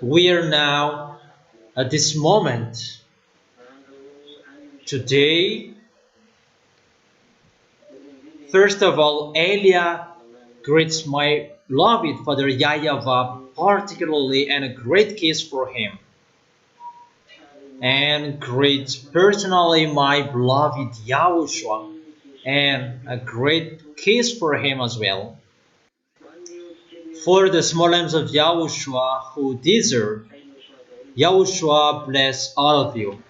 We are now at this moment. Today, first of all, Elia greets my beloved Father YAHVAH particularly, and a great kiss for him. And greets personally my beloved YAHOSHUA, and a great kiss for him as well. For the small lambs of YAHOSHUA who deserve, YAHOSHUA bless all of you.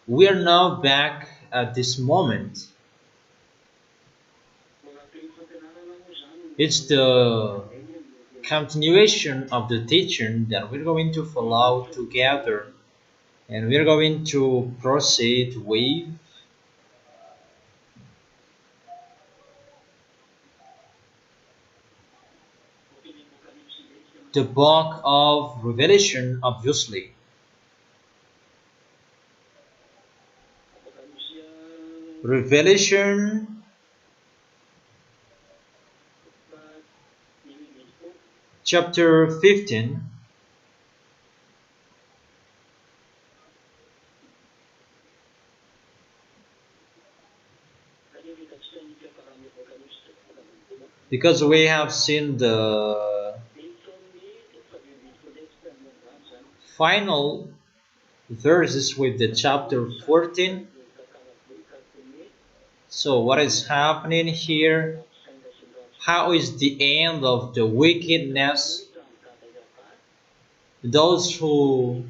We are now back at this moment. It's the continuation of the teaching that we're going to follow together, and we're going to proceed with the book of Revelation, obviously. Revelation chapter 15. Because we have seen the final verses with the chapter 14. So what is happening here? How is the end of the wickedness? Those who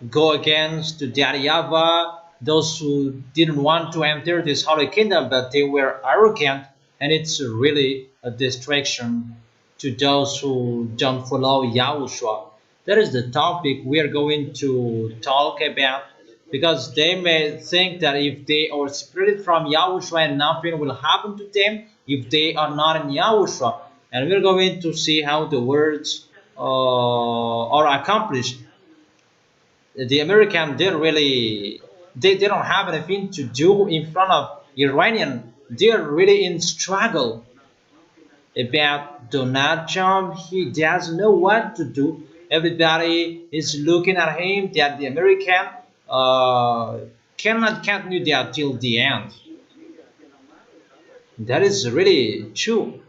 go against the YAHVAH, those who didn't want to enter this holy kingdom, but they were arrogant, and it's really a distraction to those who don't follow YAHOSHUA. That is the topic we are going to talk about, because they may think that if they are separated from YAHOSHUA and nothing will happen to them if they are not in YAHOSHUA. And we're going to see how the words are accomplished. The American didn't really, they don't have anything to do in front of Iranian. They're really in struggle about Donald Trump. He doesn't know what to do. Everybody is looking at him that the American cannot continue that till the end. That is really true.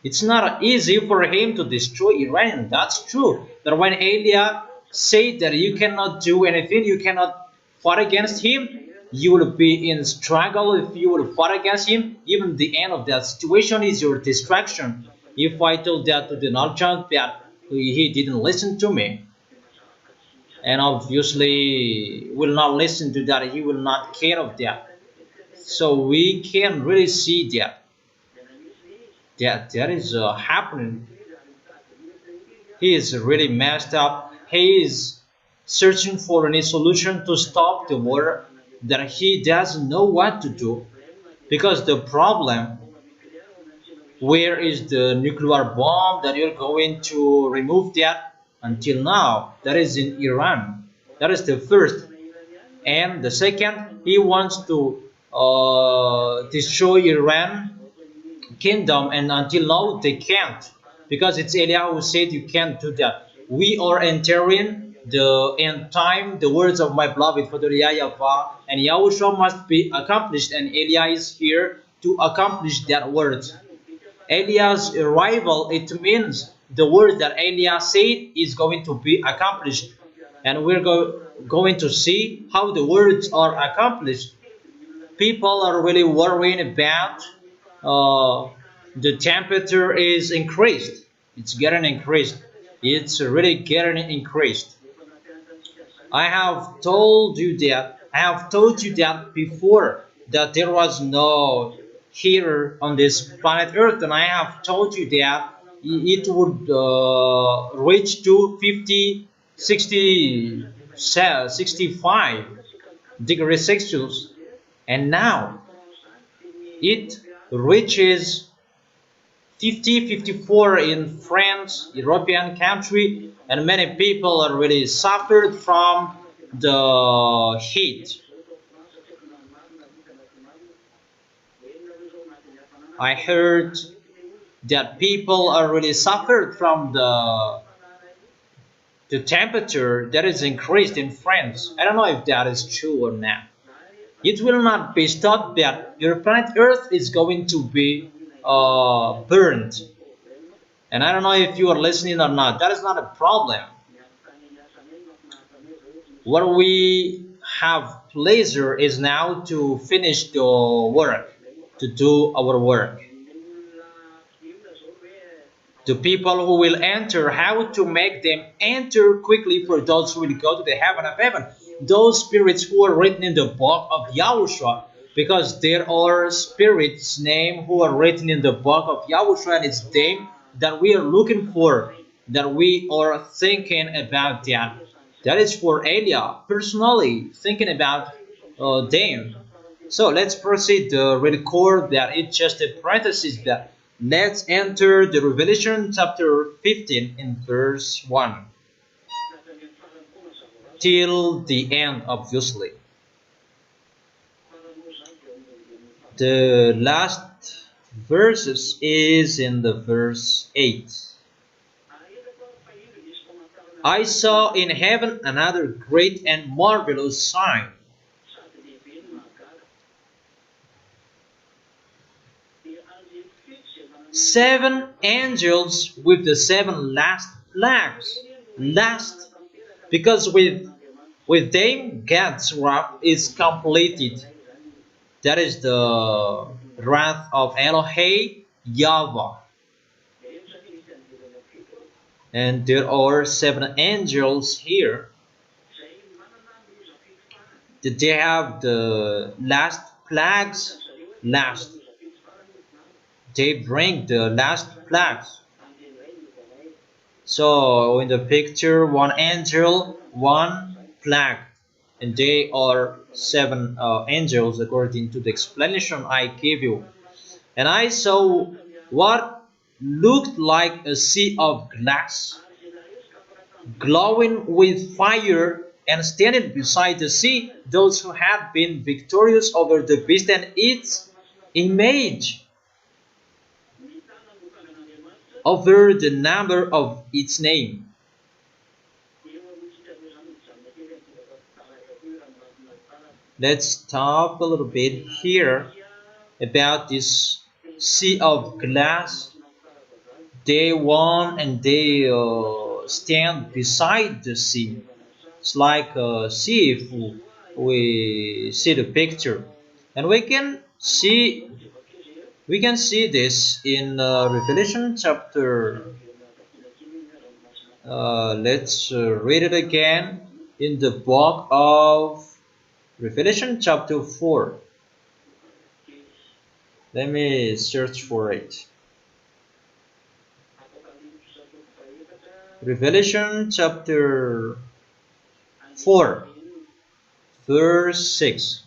It's not easy for him to destroy Iran. That's true. But when Elia said that you cannot do anything, you cannot fight against him, you will be in struggle if you will fight against him. Even the end of that situation is your distraction. If I told that to Donald Trump that he didn't listen to me, and obviously will not listen to that, he will not care of that. So we can really see that is happening. He is really messed up. He is searching for any solution to stop the war, that he doesn't know what to do, because the problem, where is the nuclear bomb that you're going to remove that? Until now, that is in Iran. That is the first. And the second, he wants to destroy Iran kingdom, and until now they can't, because it's Elia who said you can't do that. We are entering the end time, the words of my beloved Father YAHVAH, and YAHOSHUA must be accomplished, and Elia is here to accomplish that word. Elia's arrival, it means the word that Elia said is going to be accomplished, and we're going to see how the words are accomplished. People are really worrying about the temperature is increased. It's getting increased. It's really getting increased. I have told you that. I have told you that before, that there was no heater on this planet Earth, and I have told you that it would reach to 50, 60, 65 degrees Celsius, and now it reaches 50, 54 in France, France, European country, and many people are really suffered from the heat. I heard that people are really suffered from the temperature that is increased in France. I don't know if that is true or not. It will not be stopped that your planet Earth is going to be burned. And I don't know if you are listening or not. That is not a problem. What we have pleasure is now to finish the work, to do our work. The people who will enter, how to make them enter quickly for those who will go to the heaven of heaven. Those spirits who are written in the book of Yahushua, because there are spirits named who are written in the book of Yahushua, and it's them that we are looking for, that we are thinking about that. That is for Elia, personally thinking about them. So let's proceed to record that it's just a parenthesis that let's enter the Revelation chapter 15 in verse 1 till the end, obviously. The last verses is in the verse 8. I saw in heaven another great and marvelous sign. Seven angels with the seven last plagues. Last, because with them God's wrath is completed. That is the wrath of Elohim YAHVAH. And there are seven angels here. Did they have the last plagues? Last. They bring the last plagues. So in the picture, one angel, one plague, and they are seven angels according to the explanation I gave you. And I saw what looked like a sea of glass, glowing with fire, and standing beside the sea, those who had been victorious over the beast and its image, over the number of its name. Let's stop a little bit here about this sea of glass. They won and they stand beside the sea. It's like a sea if we see the picture, and we can see this in Revelation chapter. Let's read it again in the book of Revelation chapter 4. Let me search for it. Revelation chapter 4, verse 6.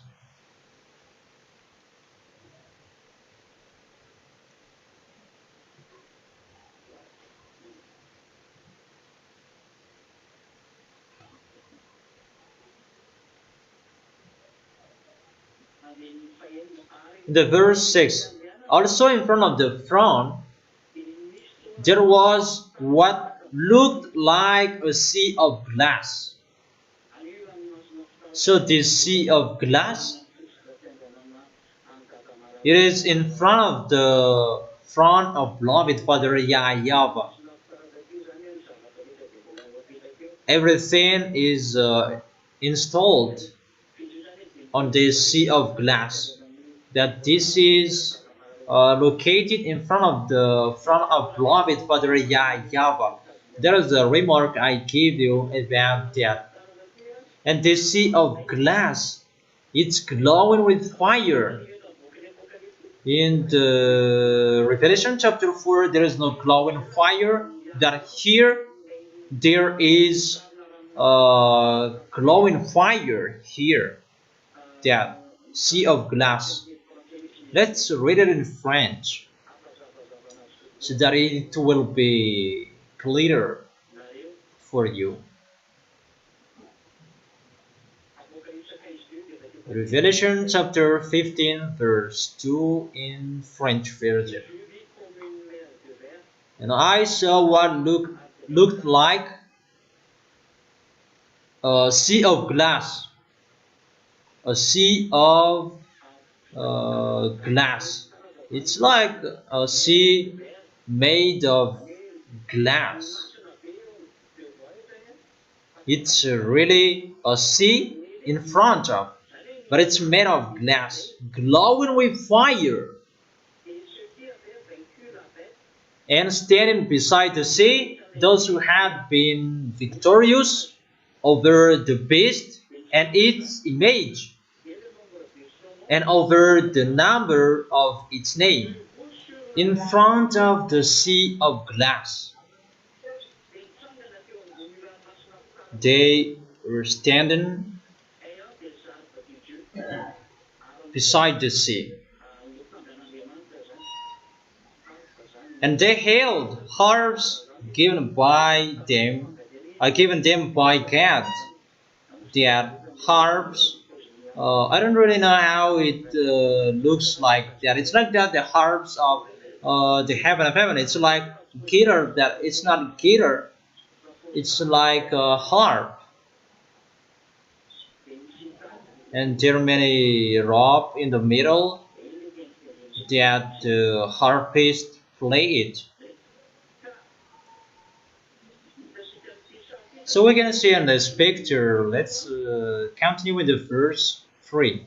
The verse 6. Also in front of the throne there was what looked like a sea of glass. So this sea of glass, it is in front of the throne of beloved Father YAHVAH. Everything is installed on this sea of glass. That this is located in front of the front of beloved Father YAHVAH. That is the remark I give you about that. And this sea of glass, it's glowing with fire. In the Revelation chapter 4, there is no glowing fire. That here there is glowing fire here. That sea of glass. Let's read it in French so that it will be clearer for you. Revelation chapter 15 verse 2 in French version. And I saw what looked like a sea of glass. A sea of glass. It's like a sea made of glass. It's really a sea in front of, but it's made of glass, glowing with fire. And standing beside the sea, those who have been victorious over the beast and its image, and over the number of its name, in front of the sea of glass. They were standing beside the sea, and they held harps given them by God. That harps, I don't really know how it looks like. That it's like that the harps of the heaven of heaven. It's like guitar. That it's not guitar. It's like a harp, and there are many rope in the middle that the harpist play it. So we can see in this picture. Let's continue with the verse 3.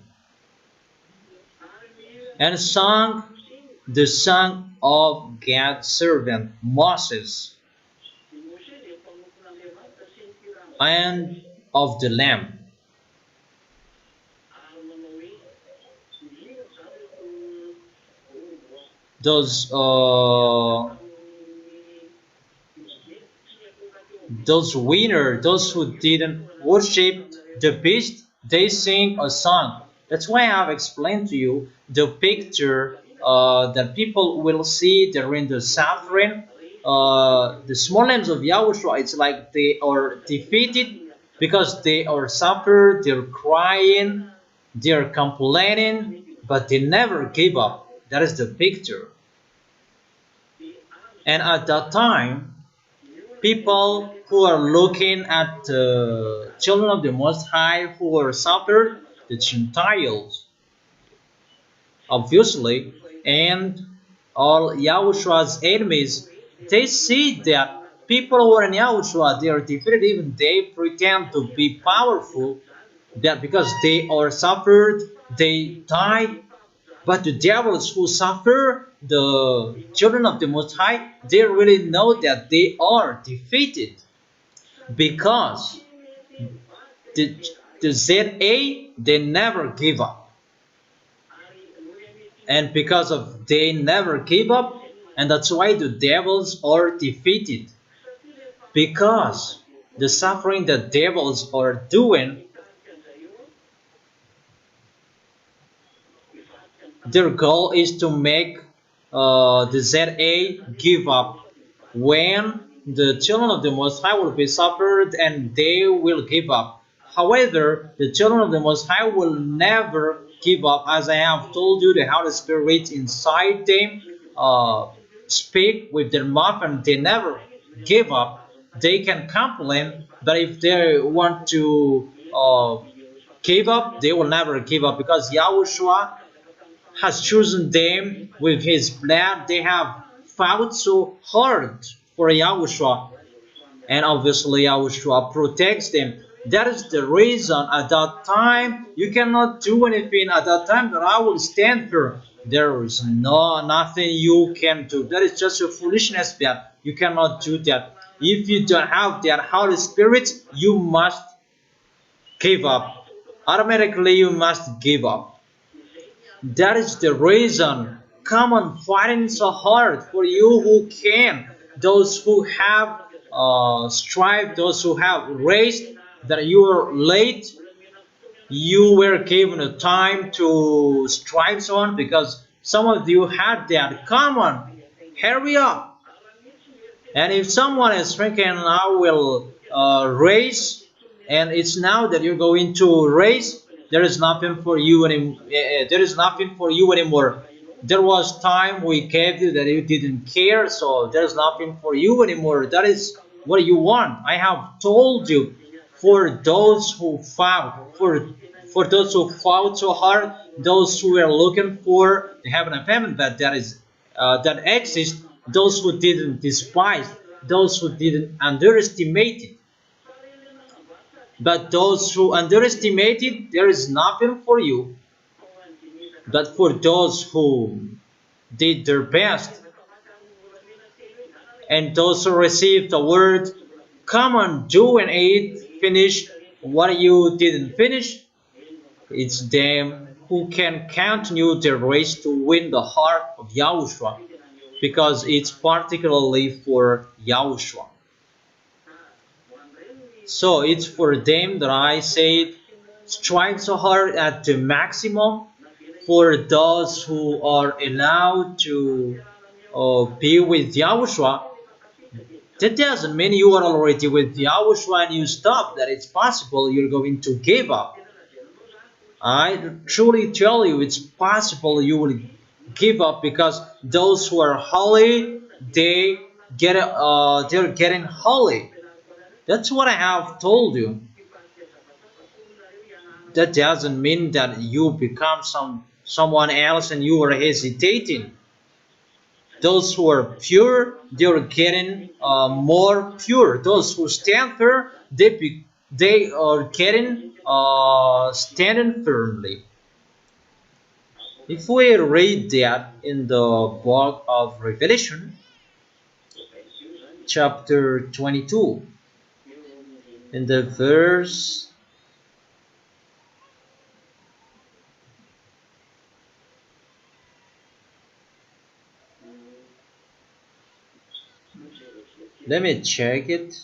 And sung the song of God's servant Moses and of the Lamb. Those winners, those who didn't worship the beast, they sing a song. That's why I have explained to you the picture that people will see during the suffering. The small names of Yahushua, it's like they are defeated because they are suffered, they're crying, they're complaining, but they never give up. That is the picture. And at that time, people who are looking at the children of the Most High who are suffered, the Gentiles, obviously, and all Yahushua's enemies, they see that people who are in Yahushua, they are defeated, even they pretend to be powerful, that because they are suffered, they die. But the devils who suffer, the children of the Most High, they really know that they are defeated, because the ZA, they never give up. And because of they never give up, and that's why the devils are defeated. Because the suffering the devils are doing, their goal is to make the ZA give up. When the children of the Most High will be suffered and they will give up. However, the children of the Most High will never give up. As I have told you, the Holy Spirit inside them speak with their mouth, and they never give up. They can complain, but if they want to give up, they will never give up, because Yahushua has chosen them with his blood. They have fought so hard for Yahushua, and obviously Yahushua protects them. That is the reason at that time you cannot do anything. At that time that I will stand firm. There is nothing you can do. That is just a foolishness that you cannot do that. If you don't have that Holy Spirit, you must give up. Automatically you must give up. That is the reason. Come on, fighting so hard for you who can. Those who have strived, those who have raced, that you are late. You were given a time to strive so on, because some of you had that. Come on, hurry up. And if someone is thinking, I will race, and it's now that you're going to race, there is nothing for you there is nothing for you anymore. There was time we gave you that you didn't care, so there's nothing for you anymore. That is what you want. I have told you, for those who fought, for those who fought so hard, those who were looking for the heaven and heaven that exist, those who didn't despise, those who didn't underestimate it. But those who underestimate it, there is nothing for you. But for those who did their best, and those who received the word, come on, do and eat, finish what you didn't finish, it's them who can continue their race to win the heart of Yahushua, because it's particularly for Yahushua. So it's for them that I say, strive so hard at the maximum. For those who are allowed to be with Yahushua, that doesn't mean you are already with Yahushua and you stop, that it's possible you're going to give up. I truly tell you, it's possible you will give up, because those who are holy, they're getting holy. That's what I have told you. That doesn't mean that you become someone else and you are hesitating. Those who are pure, they're getting more pure. Those who stand firm, they are getting standing firmly. If we read that in the book of Revelation, chapter 22, in the verse, let me check it.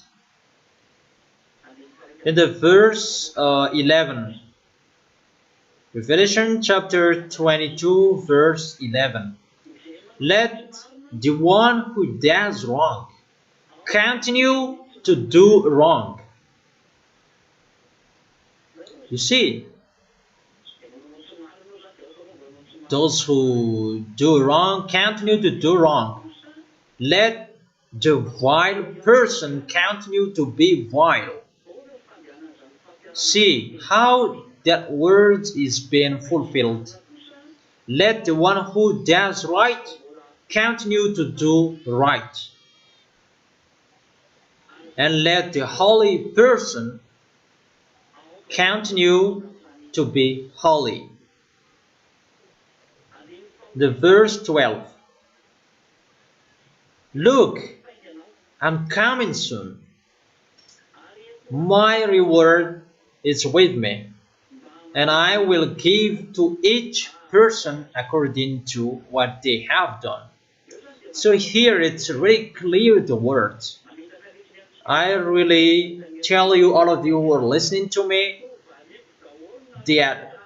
In the verse 11, Revelation chapter 22, verse 11. Let the one who does wrong continue to do wrong. You see, those who do wrong continue to do wrong. Let the vile person continue to be vile. See how that word is being fulfilled. Let the one who does right continue to do right. And let the holy person continue to be holy. The verse 12. Look, I'm coming soon. My reward is with me, and I will give to each person according to what they have done. So here it's very clear, the words. I really tell you, all of you who are listening to me, that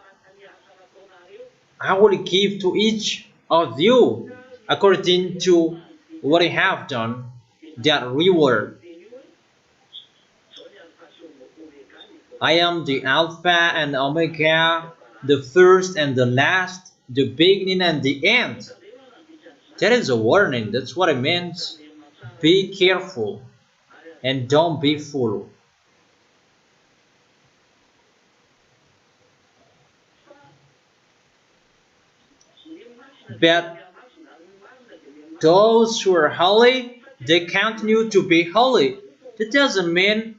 I will give to each of you according to what you have done, that reward. I am the Alpha and Omega, the first and the last, the beginning and the end. That is a warning. That's what it means. Be careful and don't be fooled. But those who are holy, they continue to be holy. That doesn't mean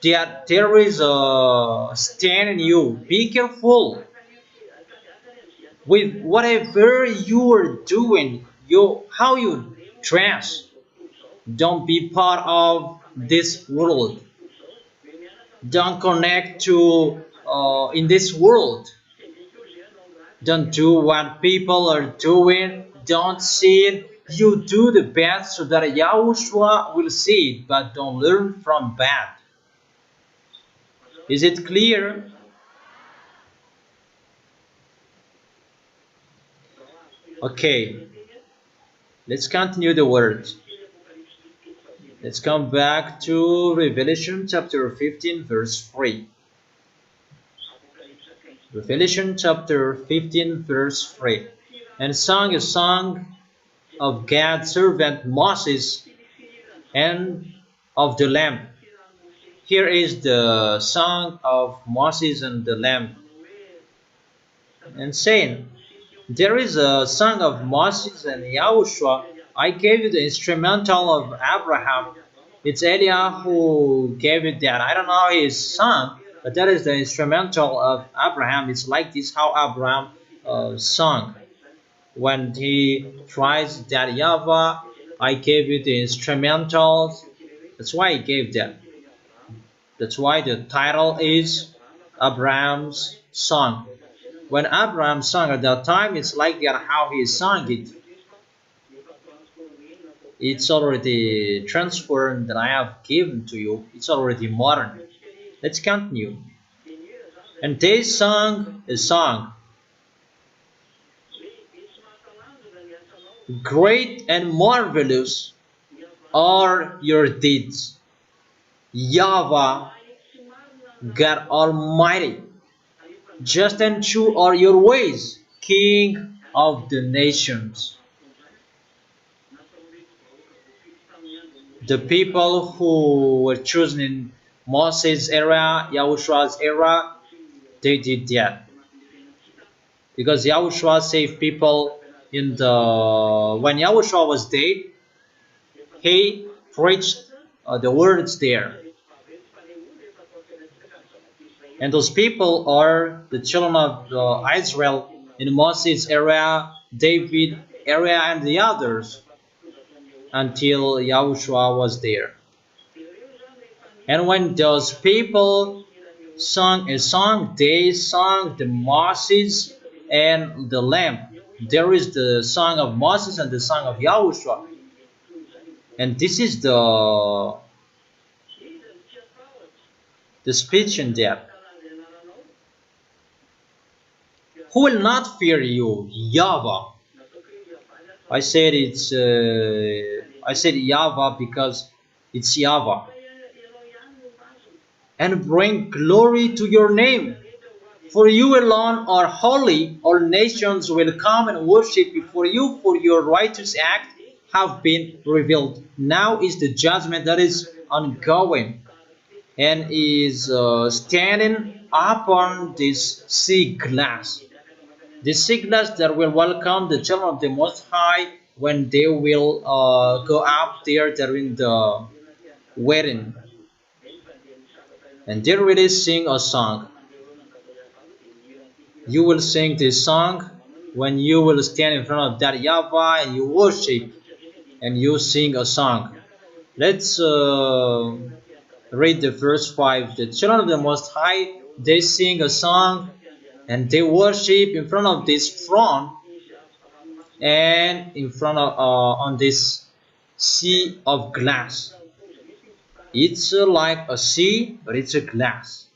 that there is a stand in you. Be careful with whatever you are doing, how you dress. Don't be part of this world. Don't connect to in this world. Don't do what people are doing. Don't see it. You do the best so that Yahushua will see it, but don't learn from bad. Is it clear? Okay, let's continue the words. Let's come back to Revelation chapter 15 verse 3. Revelation chapter 15 verse 3. And sung a song of God's servant Moses and of the Lamb. Here is the song of Moses and the Lamb. And saying, there is a song of Moses and YAHOSHUA. I gave you the instrumental of Abraham. It's Eliah who gave it that. I don't know his song, but that is the instrumental of Abraham. It's like this how Abraham sung. When he tries that YAHVAH, I gave you the instrumentals. That's why he gave that. That's why the title is Abraham's Song. When Abraham sang at that time, it's like that how he sang it. It's already transformed that I have given to you. It's already modern. Let's continue. And they sang a song. Great and marvelous are your deeds, YAHVAH, God Almighty. Just and true are your ways, King of the nations. The people who were chosen in Moses' era, YAHOSHUA's era, they did that. Because YAHOSHUA saved people in the... When YAHOSHUA was dead, he preached the words there. And those people are the children of Israel in Moses' era, David era, and the others until YAHOSHUA was there. And when those people sung a song, they sung the Moses and the Lamb. There is the song of Moses and the song of YAHOSHUA. And this is the speech in that. Who will not fear you, YAHVAH? I said YAHVAH because it's YAHVAH. And bring glory to your name. For you alone are holy. All nations will come and worship before you, for your righteous acts have been revealed. Now is the judgment that is ongoing and is standing upon this sea glass. The sea glass that will welcome the children of the Most High when they will go up there during the wedding. And they really sing a song. You will sing this song when you will stand in front of that YAHVAH and you worship and you sing a song. Let's read the verse 5. The children of the Most High, they sing a song and they worship in front of this throne and in front of on this sea of glass. It's like a sea, but it's a glass.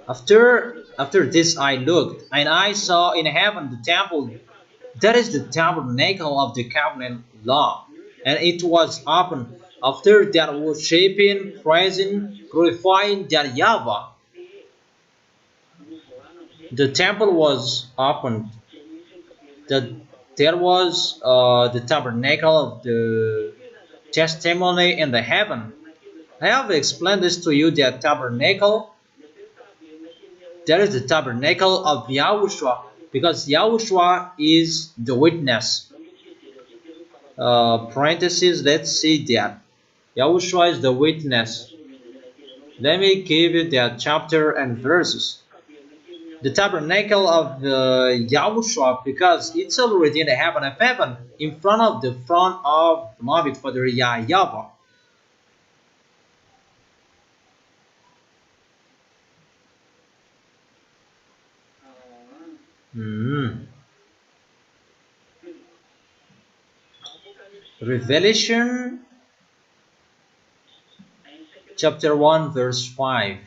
After this I looked, and I saw in heaven the temple. That is the tabernacle of the covenant law, and it was open. After that, worshiping, praising, glorifying that YAHVAH. The temple was opened. There was the tabernacle of the testimony in the heaven. I have explained this to you. That tabernacle, there is the tabernacle of YAHOSHUA, because YAHOSHUA is the witness. Parentheses, let's see that. YAHOSHUA is the witness. Let me give you that chapter and verses. The tabernacle of YAHOSHUA, because it's already in the heaven of heaven, in front of the throne of beloved Father YAHVAH. Revelation chapter 1 verse 5.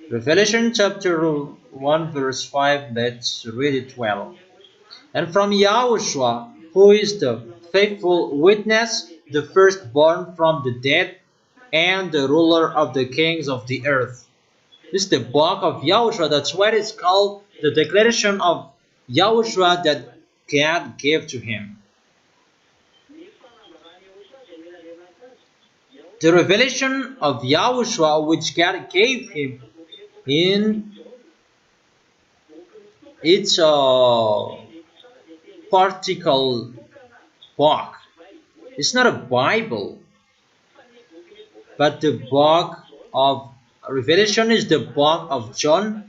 Revelation chapter 1 verse 5, let's read it well. And from Yahushua, who is the faithful witness, the firstborn from the dead, and the ruler of the kings of the earth. This is the book of Yahushua. That's why it's called the declaration of Yahushua that God gave to him. The revelation of Yahushua which God gave him in its particle book. It's not a Bible, but the book of Revelation is the book of John,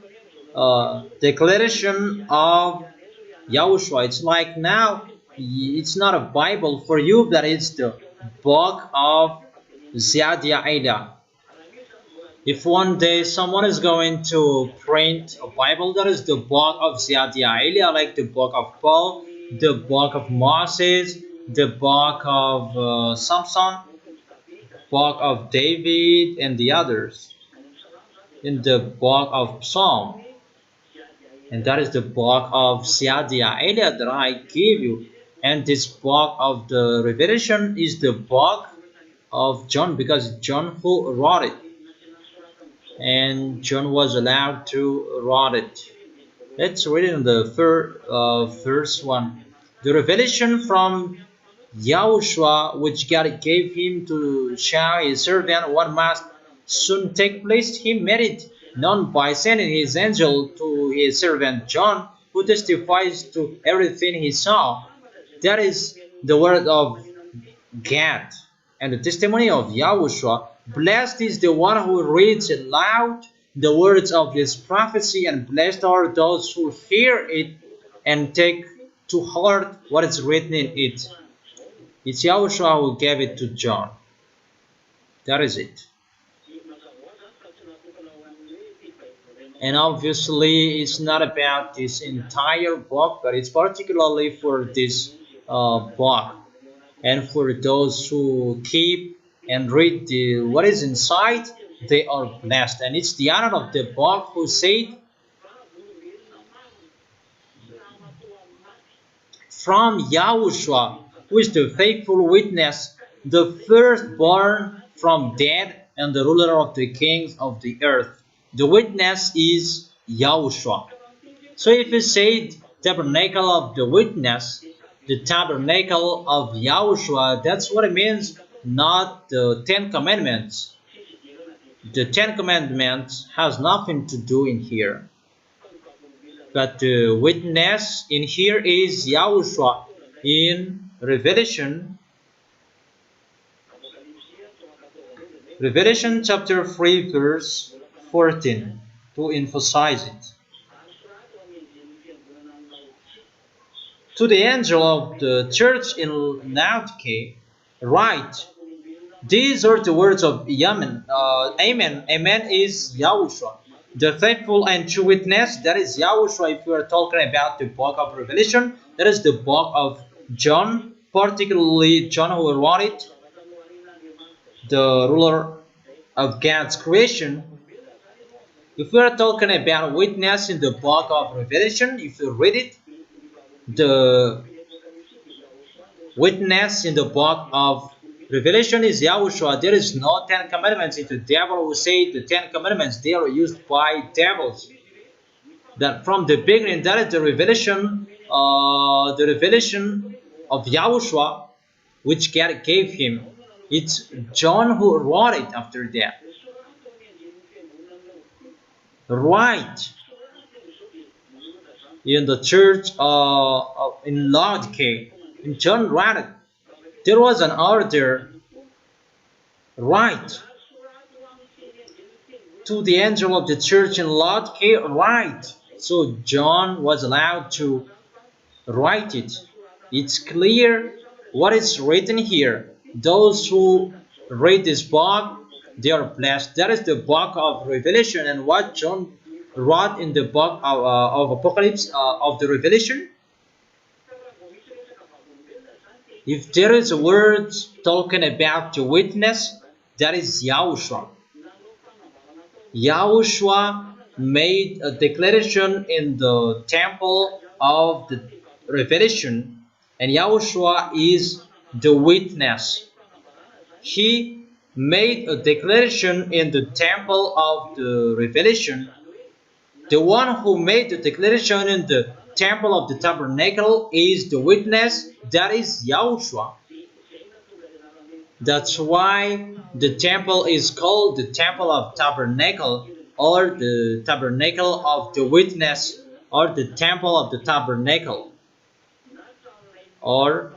declaration of Yahushua. It's like now, it's not a Bible for you, but it's the book of YAHVAH. If one day someone is going to print a Bible, that is the book of YAHVAH, like the book of Paul, the book of Moses, the book of Samson, book of David, and the others, in the book of Psalm. And that is the book of YAHVAH that I give you. And this book of the Revelation is the book of John, because John who wrote it. And John was allowed to write it. Let's read it in the first one. The revelation from Yahushua, which God gave him to show his servant what must soon take place, he made it known by sending his angel to his servant John, who testifies to everything he saw. That is the word of God and the testimony of Yahushua. Blessed is the one who reads aloud the words of this prophecy, and blessed are those who hear it and take to heart what is written in it. It's Yahushua who gave it to John. That is it. And obviously it's not about this entire book, but it's particularly for this book. And for those who keep and read what is inside, they are blessed. And it's the honor of the book who said, from Yahushua, who is the faithful witness, the firstborn from dead, and the ruler of the kings of the earth. The witness is Yahushua. So if you say tabernacle of the witness, the tabernacle of Yahushua, that's what it means, not the 10 Commandments. The 10 Commandments has nothing to do in here. But the witness in here is Yahushua in Revelation chapter 3 verse 14 to emphasize it. To the angel of the church in Laodicea, write, these are the words of Amen. Amen. Amen is Yahushua, the faithful and true witness. That is Yahushua. If we are talking about the book of Revelation, that is the book of John, particularly John who wrote it, the ruler of God's creation. If we are talking about witness in the book of Revelation, if you read it, the witness in the book of Revelation is Yahushua. There is no 10 commandments. It's the devil who said the 10 commandments, they are used by devils. That from the beginning, that is the revelation of Yahushua, which God gave him. It's John who wrote it after that. Right. In the church in Laodicea, in John wrote it. There was an order, right, to the angel of the church in Laodicea, right. So John was allowed to write it. It's clear what is written here. Those who read this book, they are blessed. That is the book of Revelation, and what John wrote in the book of Apocalypse of the Revelation. If there is a word talking about the witness, that is Yahushua. Yahushua made a declaration in the temple of the revelation, and Yahushua is the witness. He made a declaration in the temple of the revelation. The one who made the declaration in the temple of the tabernacle is the witness, that is Yahushua. That's why the temple is called the temple of tabernacle, or the tabernacle of the witness, or the temple of the tabernacle, or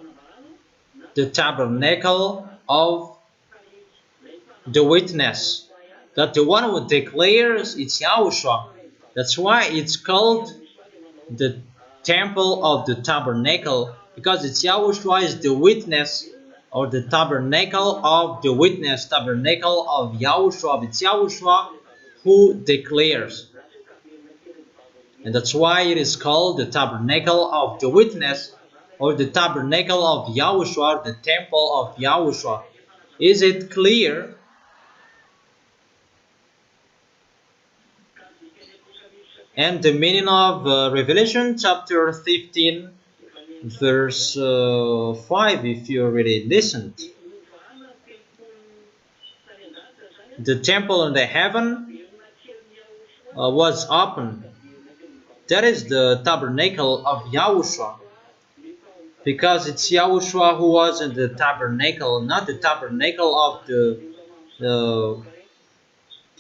the tabernacle of the witness. That the one who declares it's Yahushua. That's why it's called the temple of the tabernacle, because it's Yahushua is the witness, or the tabernacle of the witness, tabernacle of Yahushua. It's Yahushua who declares, and that's why it is called the tabernacle of the witness, or the tabernacle of Yahushua, the temple of Yahushua. Is it clear? And the meaning of Revelation chapter 15 verse 5, if you already listened. The temple in the heaven was open. That is the tabernacle of Yahushua, because it's Yahushua who was in the tabernacle, not the tabernacle of the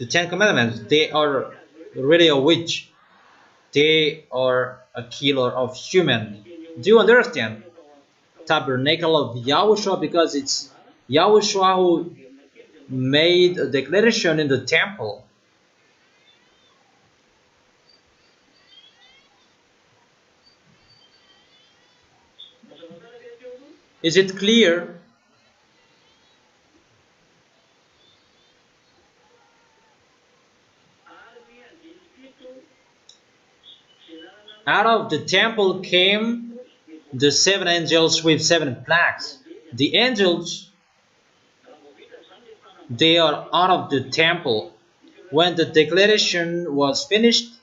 Ten Commandments. They are really a witch. They are a killer of human. Do you understand? Tabernacle of Yahushua, because it's Yahushua who made a declaration in the temple. Is it clear? Out of the temple came the seven angels with seven plagues. The angels, they are out of the temple when the declaration was finished,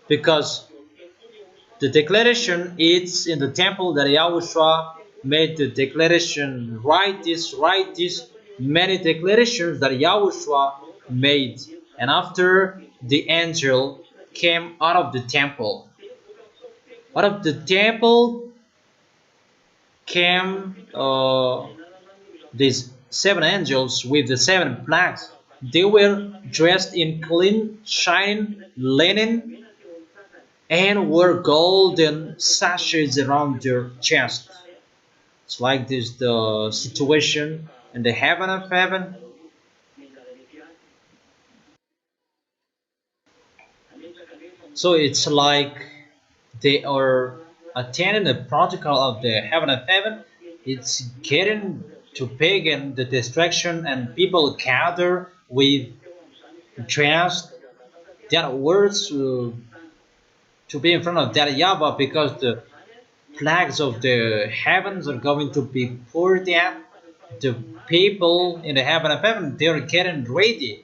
because the declaration is in the temple that Yahushua made the declaration, write this, many declarations that Yahushua made. And after the angel came out of the temple. Out of the temple came these seven angels with the seven plagues. They were dressed in clean, shining linen, and wore golden sashes around their chest. It's like this the situation in the heaven of heaven. So it's like they are attending the protocol of the heaven of heaven. It's getting to pagan the distraction, and people gather with dressed that words to be in front of that YAHVAH, because the plagues of the heavens are going to be poured down. The people in the heaven of heaven, they are getting ready.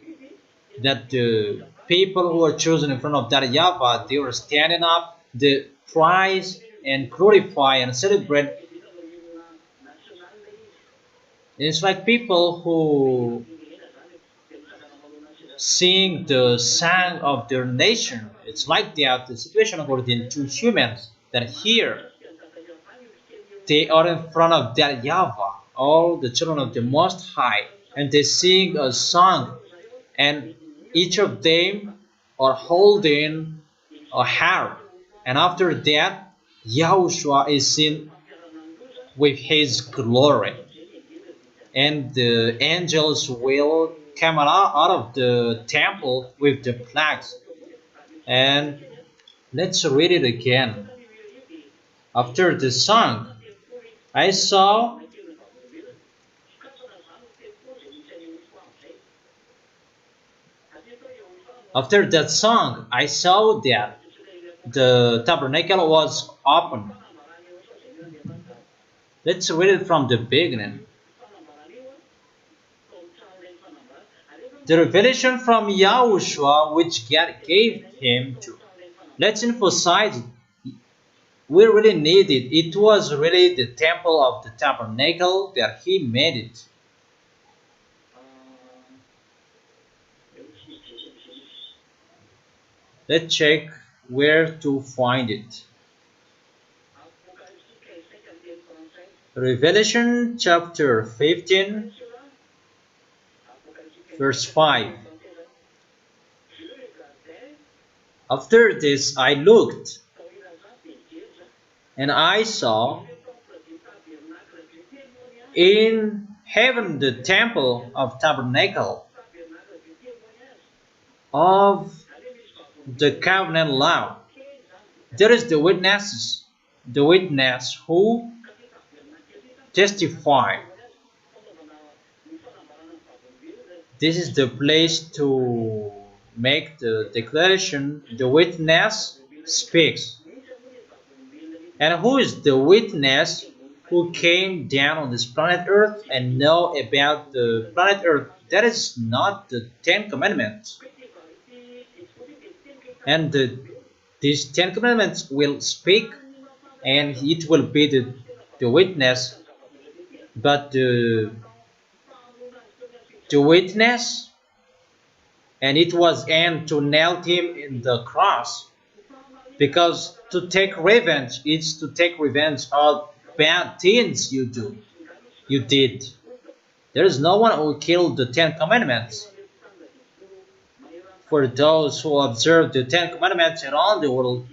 That the people who are chosen in front of that YAHVAH, they are standing up, they praise and glorify and celebrate. It's like people who sing the song of their nation. It's like that the situation according to humans, that here they are in front of that YAHVAH, all the children of the Most High, and they sing a song, and each of them are holding a harp. And after that, Yahushua is seen with his glory, and the angels will come out of the temple with the plagues. And let's read it again. After the song, I saw after that song, I saw that the tabernacle was open. Let's read it from the beginning. The revelation from Yahushua which God gave him to. Let's emphasize it. We really need it. It was really the temple of the tabernacle that he made it. Let's check where to find it. Revelation chapter 15, verse 5. After this I looked, and I saw in heaven the temple of tabernacle of the covenant law. There is the witness who testify. This is the place to make the declaration. The witness speaks. And who is the witness who came down on this planet Earth and know about the planet Earth? That is not the Ten Commandments. And these Ten Commandments will speak, and it will be the witness. But the witness, and it was aimed to nail him in the cross, because to take revenge is to take revenge of bad things you did. There is no one who killed the Ten Commandments. For those who observe the Ten Commandments around the world,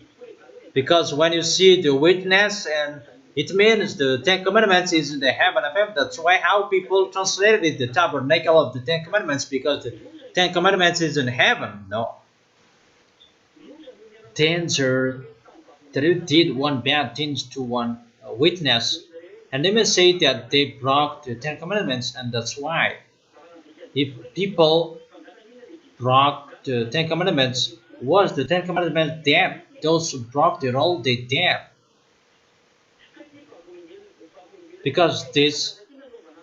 because when you see the witness, and it means the Ten Commandments is in the heaven of heaven. That's why how people translated it, the tabernacle of the Ten Commandments, because the Ten Commandments is in heaven. No. Danger that you did one bad thing to one witness, and they may say that they broke the Ten Commandments, and that's why if people broke the Ten Commandments, was the Ten Commandments dead? Those who broke the rule, they dead. Because this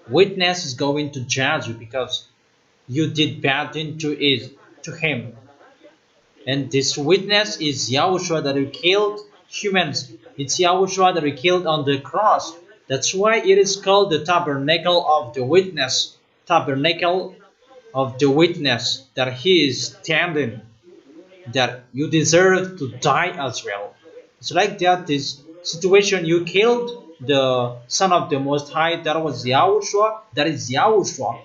witness is going to judge you because you did bad thing to him. And this witness is Yahushua that he killed humans. It's Yahushua that he killed on the cross. That's why it is called the tabernacle of the witness. Tabernacle of the witness, that he is standing, that you deserve to die as well. It's like that, this situation, you killed the Son of the Most High, that was Yahushua, that is Yahushua,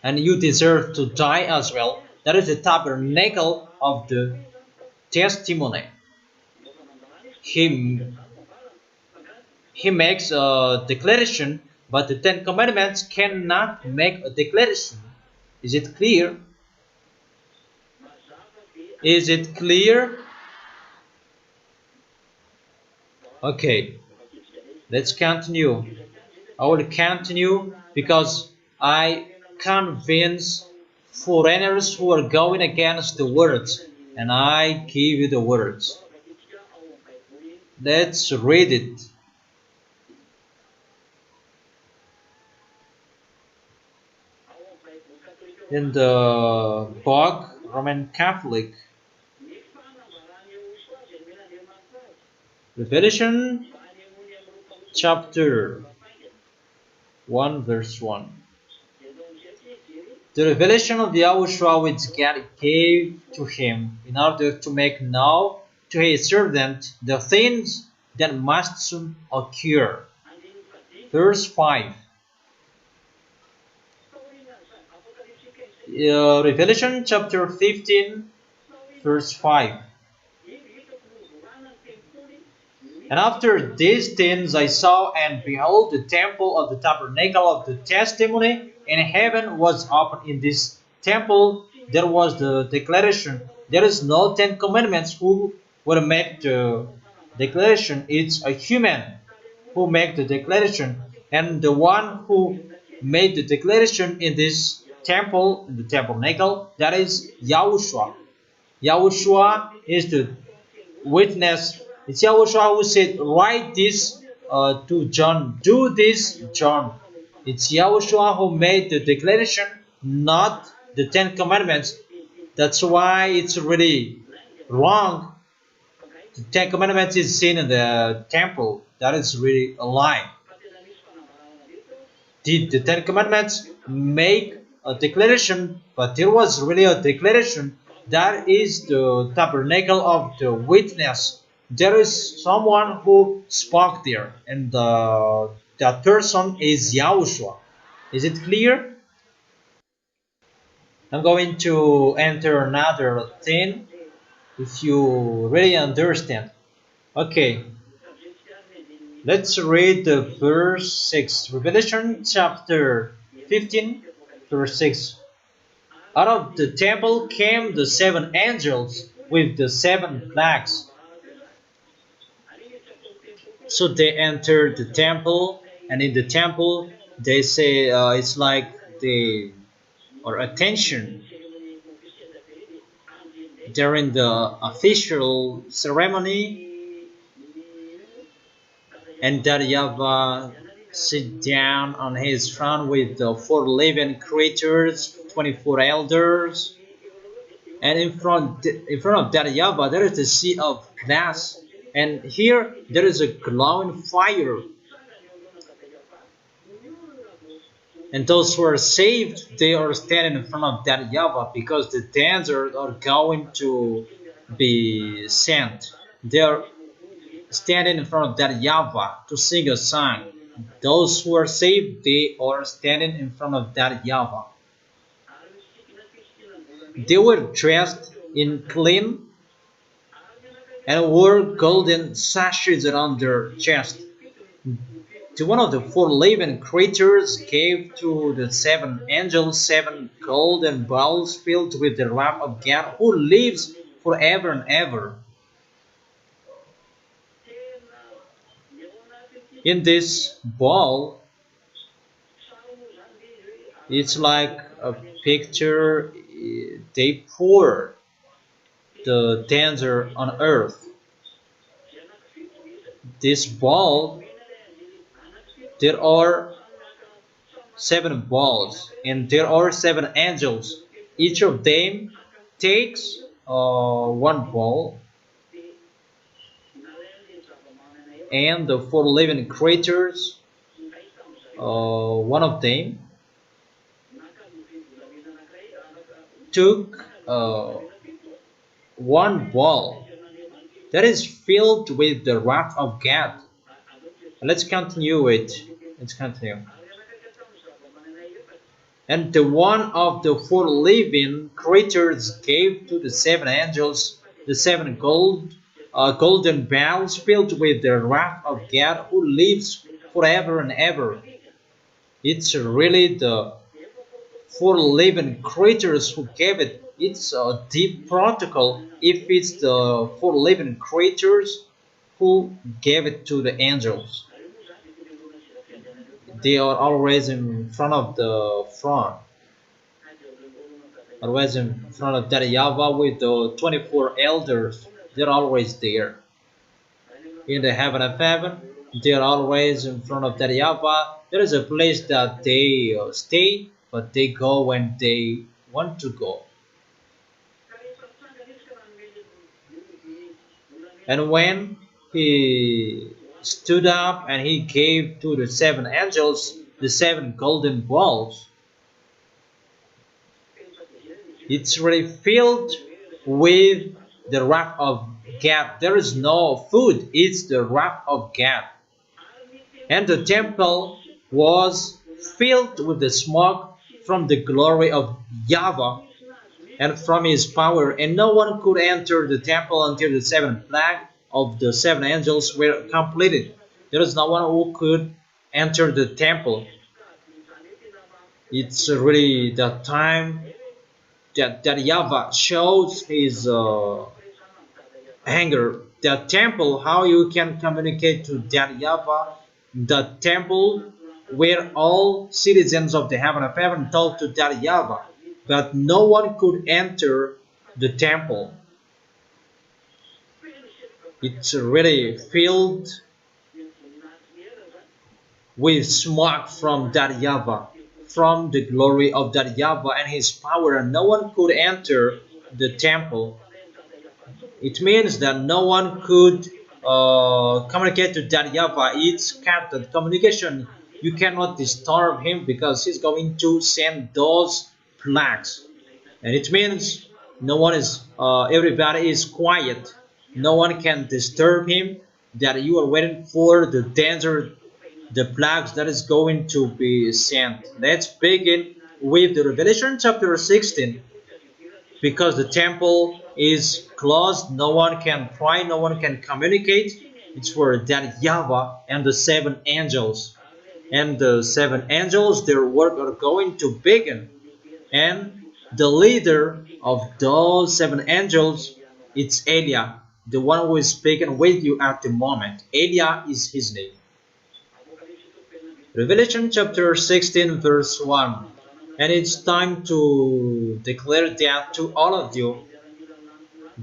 and you deserve to die as well. That is the tabernacle of the testimony. He makes a declaration, but the Ten Commandments cannot make a declaration. Is it clear? Is it clear? Okay, let's continue. I will continue because I convince foreigners who are going against the words, and I give you the words. Let's read it. In the book Roman Catholic, Revelation chapter 1 verse 1. The revelation of Yahushua which God gave to him in order to make known to his servant the things that must soon occur. Verse 5. Revelation chapter 15 verse 5. And after these things I saw, and behold, the temple of the tabernacle of the testimony in heaven was opened. In this temple there was the declaration. There is no Ten Commandments who will make the declaration. It's a human who make the declaration, and the one who made the declaration in this temple, in the tabernacle, that is Yahushua. Yahushua is the witness. It's Yahushua who said, write this to John, do this, John. It's Yahushua who made the declaration, not the Ten Commandments. That's why it's really wrong. The Ten Commandments is seen in the temple. That is really a lie. Did the Ten Commandments make a declaration? But there was really a declaration. That is the tabernacle of the witness. There is someone who spoke there, and that person is Yahushua. Is it clear? I'm going to enter another thing if you really understand. Okay, let's read the verse 6. Revelation chapter 15, verse 6. Out of the temple came the seven angels with the seven plagues. So they entered the temple, and in the temple they say it's like they or attention during the official ceremony, and that YAHVAH sit down on his throne with the four living creatures, 24 elders, and in front of that YAHVAH there is a sea of glass, and here there is a glowing fire. And those who are saved, they are standing in front of that YAHVAH because the dancers are going to be sent. They are standing in front of that YAHVAH to sing a song. Those who are saved, they are standing in front of that YAHVAH. They were dressed in clean and wore golden sashes around their chest. To one of the four living creatures gave to the seven angels seven golden bowls filled with the wrath of God, who lives forever and ever. In this bowl, it's like a picture. They pour the danger on earth. This bowl, there are seven balls, and there are seven angels. Each of them takes one ball, and the four living creatures, one of them took one ball that is filled with the wrath of God. Let's continue it. Let's continue. And the one of the four living creatures gave to the seven angels the seven golden bowls filled with the wrath of God, who lives forever and ever. It's really the four living creatures who gave it. It's a deep protocol if it's the four living creatures who gave it to the angels. They are always in front of the throne, always in front of that YAHVAH with the 24 elders. They're always there. In the heaven of heaven, they're always in front of that YAHVAH. There is a place that they stay, but they go when they want to go. And when he stood up and he gave to the seven angels the seven golden balls, it's really filled with the wrath of God. There is no food, it's the wrath of God. And the temple was filled with the smoke from the glory of YAHVAH and from his power, and no one could enter the temple until the seven plagues of the seven angels were completed. There is no one who could enter the temple. It's really the time that YAHVAH shows his anger. The temple, how you can communicate to that YAHVAH, the temple where all citizens of the heaven of heaven talk to that YAHVAH, but no one could enter the temple. It's really filled with smoke from that YAHVAH, from the glory of that YAHVAH and his power, and no one could enter the temple. It means that no one could communicate to that YAHVAH. It's cut that communication. You cannot disturb him because he's going to send those plagues. And it means no one is, everybody is quiet. No one can disturb him. That you are waiting for the danger, the plagues that is going to be sent. Let's begin with the Revelation chapter 16. Because the temple is closed, no one can pray, no one can communicate. It's for that YAHVAH and the 7 angels. And the 7 angels, their work are going to begin. And the leader of those 7 angels, it's Eliah, the one who is speaking with you at the moment. Eliah is his name. Revelation chapter 16 verse 1. And it's time to declare that to all of you.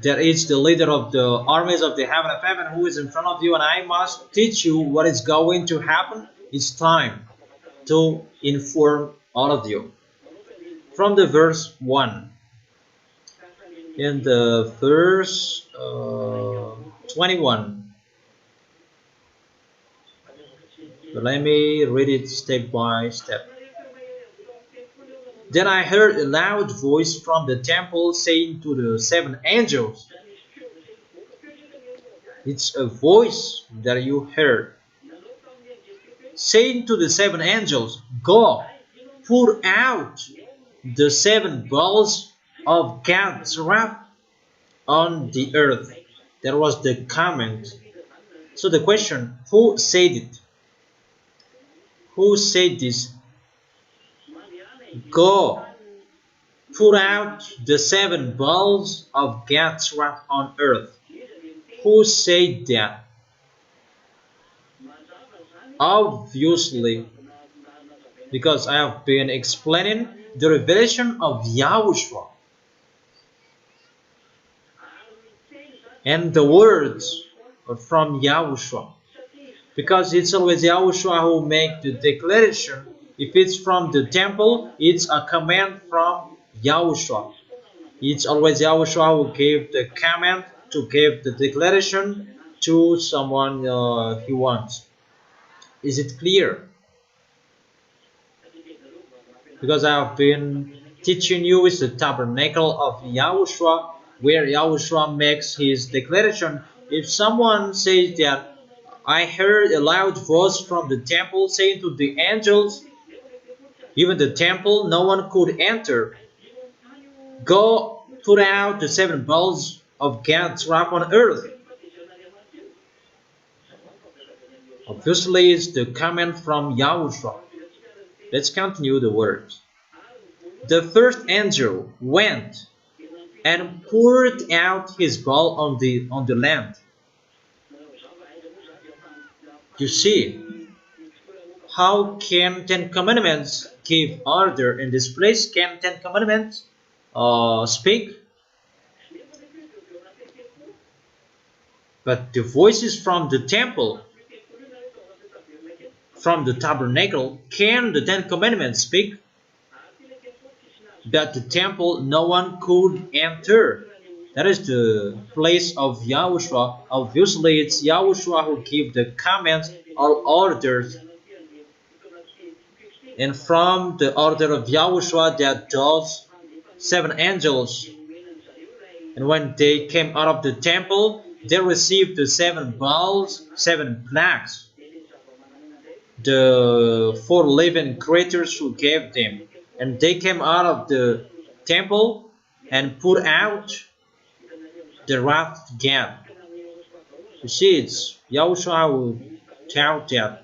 That is the leader of the armies of the heaven of heaven who is in front of you, and I must teach you what is going to happen. It's time to inform all of you. From the verse 1. In the verse 21. But let me read it step by step. Then I heard a loud voice from the temple saying to the 7 angels. It's a voice that you heard. Saying to the 7 angels, go, pour out the 7 bowls of God's wrath on the earth. That was the comment. So the question, who said it? Who said this? Go, pour out the 7 bowls of God's wrath on earth. Who said that? Obviously, because I have been explaining the revelation of YAHOSHUA. And the words are from YAHOSHUA. Because it's always YAHOSHUA who makes the declaration. If it's from the temple, it's a command from YAHOSHUA. It's always YAHOSHUA who gave the command to give the declaration to someone he wants. Is it clear? Because I have been teaching you is the tabernacle of YAHOSHUA, where YAHOSHUA makes his declaration. If someone says that I heard a loud voice from the temple saying to the angels, even the temple, no one could enter. Go, put out the 7 bowls of God's wrath on earth. Obviously, it's the comment from YAHOSHUA. Let's continue the words. The first angel went and poured out his bowl on the land. You see, how can 10 commandments give order in this place? Can 10 commandments speak? But the voices from the temple, from the tabernacle, can the 10 commandments speak? That the temple no one could enter. That is the place of YAHOSHUA. Obviously, it's YAHOSHUA who gives the commands or orders. And from the order of YAHOSHUA, that those 7 angels, and when they came out of the temple, they received the 7 bowls, 7 plagues. The 4 living creatures who gave them. And they came out of the temple and put out the wrath of God. You see, it's YAHOSHUA who taught that.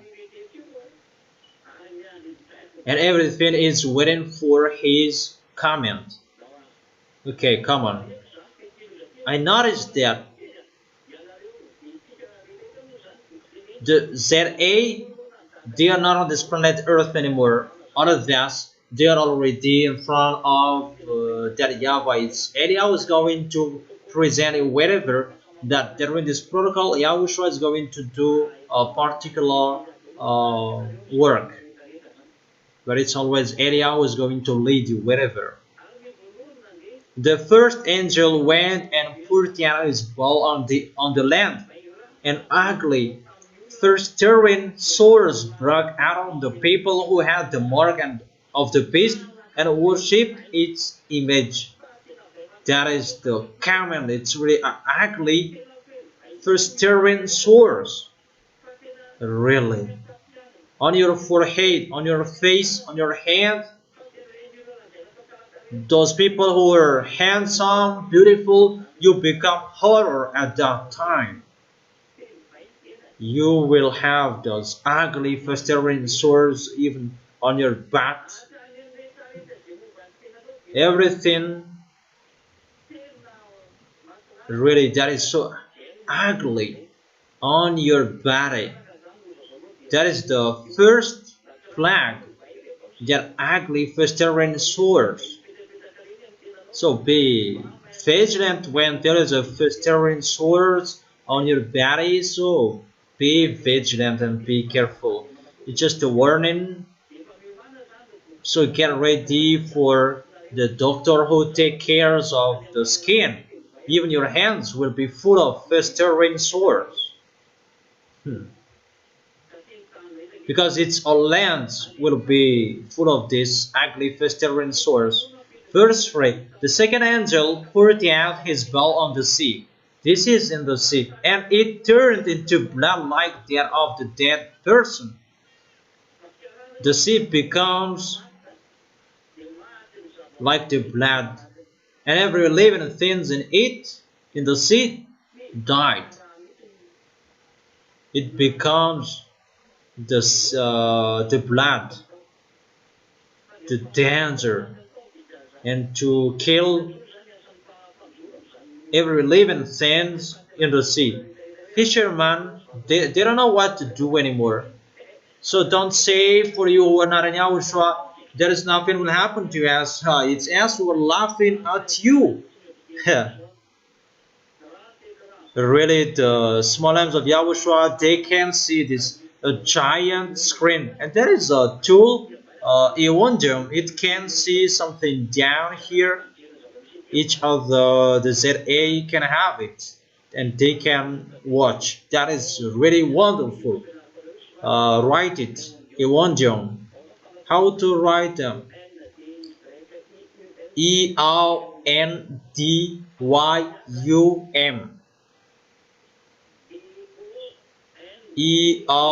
And everything is waiting for his comment. Okay, come on. I noticed that the ZA, they are not on this planet Earth anymore. Other than they are already in front of that YAHVAH. It's Eliah is going to present whatever that during this protocol, YAHOSHUA is going to do a particular work. but it's always Eliyahu who is going to lead you wherever. The first angel went and poured out his bowl on the land, and ugly, festering sores broke out on the people who had the mark of the beast and worshipped its image. That is the command. It's really ugly, festering sores. Really. On your forehead, on your face, on your hand, those people who are handsome, beautiful, you become horror at that time. You will have those ugly festering sores even on your back. Everything really that is so ugly on your body. That is the first plague, that ugly festering sores. So be vigilant when there is a festering sores on your body. So be vigilant and be careful. It's just a warning. So get ready for the doctor who takes care of the skin. Even your hands will be full of festering sores. Because its all lands will be full of this ugly festering sores. Verse 3. The second angel poured out his bowl on the sea. This is in the sea, and it turned into blood like that of the dead person. The sea becomes like the blood, and every living thing in it, in the sea, died. It becomes the blood, the danger, and to kill every living thing in the sea. Fishermen, they don't know what to do anymore. So don't say for you who are not in Yahushua, there is nothing will happen to us. It's us who are laughing at you. Really, the small arms of Yahushua, they can see this a giant screen, and there is a tool, Eondium. It can see something down here. Each of the ZA can have it, and they can watch. That is really wonderful. Write it, Eondium. How to write them? Eondyum. Eondyum.